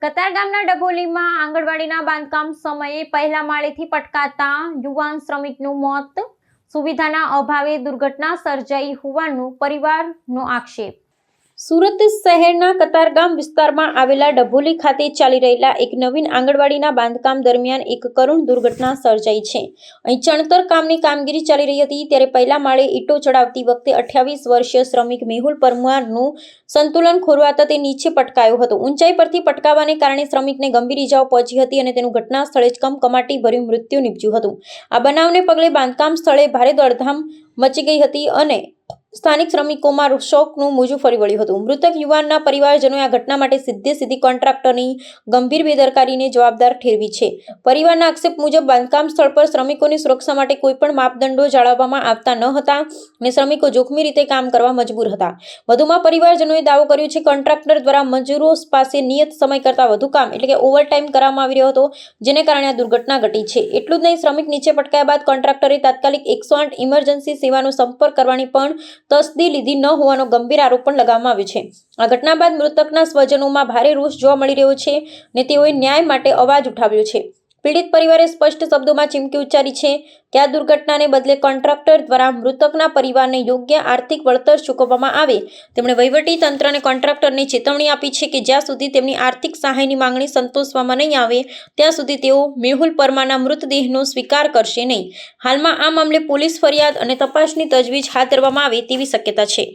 કતારગામના ડભોલીમાં આંગણવાડીના બાંધકામ સમયે પહેલા માળેથી પટકાતા યુવાન શ્રમિકનું મોત, સુવિધાના અભાવે દુર્ઘટના સર્જાઈ હોવાનો પરિવારનો આક્ષેપ। સુરત શહેરના કતારગામ વિસ્તારમાં આવેલા ડભોલી ખાતે ચાલી રહેલા એક નવીન આંગણવાડીના બાંધકામ દરમિયાન એક કરુણ દુર્ઘટના સર્જાઈ છે। અહીં ચણતર કામની કામગીરી ચાલી રહી હતી ત્યારે પહેલા માળે ઈંટો ચડાવતી વખતે 28 વર્ષીય શ્રમિક મેહુલ પરમારનું સંતુલન ખોરવાતા તે નીચે પટકાયો હતો। ઊંચાઈ પરથી પટકાવાને કારણે શ્રમિકને ગંભીર ઇજાઓ પહોંચી હતી અને તેનું ઘટના સ્થળે જ કમકમાટી ભર્યું મૃત્યુ નીપજ્યું હતું। આ બનાવને પગલે બાંધકામ સ્થળે ભારે દોડધામ મચી ગઈ હતી અને સ્થાનિક શ્રમિકોમાં શોકનું મોજું ફરી વળ્યું હતું। મૃતક યુવાનના પરિવારજનોએ આ ઘટના માટે સીધી કોન્ટ્રાક્ટરની ગંભીર બેદરકારીને જવાબદાર ઠેરવી છે। પરિવારના આક્ષેપ મુજબ બાંધકામ સ્થળ પર શ્રમિકોની સુરક્ષા માટે કોઈપણ માપદંડો જાળવવામાં આવતા ન હતા અને શ્રમિકો જોખમી રીતે કામ કરવા મજબૂર હતા। વધુમાં પરિવારજનોએ દાવો કર્યો છે કે કોન્ટ્રાક્ટર દ્વારા મજૂરો પાસે નિયત સમય કરતાં વધુ કામ એટલે કે ઓવરટાઈમ કરવામાં આવી રહ્યો હતો, જેને કારણે આ દુર્ઘટના ઘટી છે। એટલું જ નહીં, શ્રમિક નીચે પટકાયા બાદ કોન્ટ્રાક્ટરે તાત્કાલિક 108 ઇમરજન્સી સેવાનો સંપર્ક કરવાની પણ તસ્દી લીધી ન હોવાનો ગંભીર આરોપ પણ લગાવવામાં આવ્યો છે। આ ઘટના બાદ મૃતકના સ્વજનોમાં ભારે રોષ જોવા મળી રહ્યો છે અને તેઓએ ન્યાય માટે અવાજ ઉઠાવ્યો છે। પીડિત પરિવારે સ્પષ્ટ શબ્દોમાં ચીમકી ઉચ્ચારી છે કે આ દુર્ઘટનાને બદલે કોન્ટ્રાક્ટર દ્વારા મૃતકના પરિવારને યોગ્ય આર્થિક વળતર ચૂકવવામાં આવે। તેમણે વહીવટી તંત્ર અને કોન્ટ્રાક્ટરને ચેતવણી આપી છે કે જ્યાં સુધી તેમની આર્થિક સહાયની માંગણી સંતોષવામાં નહીં આવે ત્યાં સુધી તેઓ મેહુલ પરમારના મૃતદેહનો સ્વીકાર કરશે નહીં। હાલમાં આ મામલે પોલીસ ફરિયાદ અને તપાસની તજવીજ હાથ ધરવામાં આવે તેવી શક્યતા છે।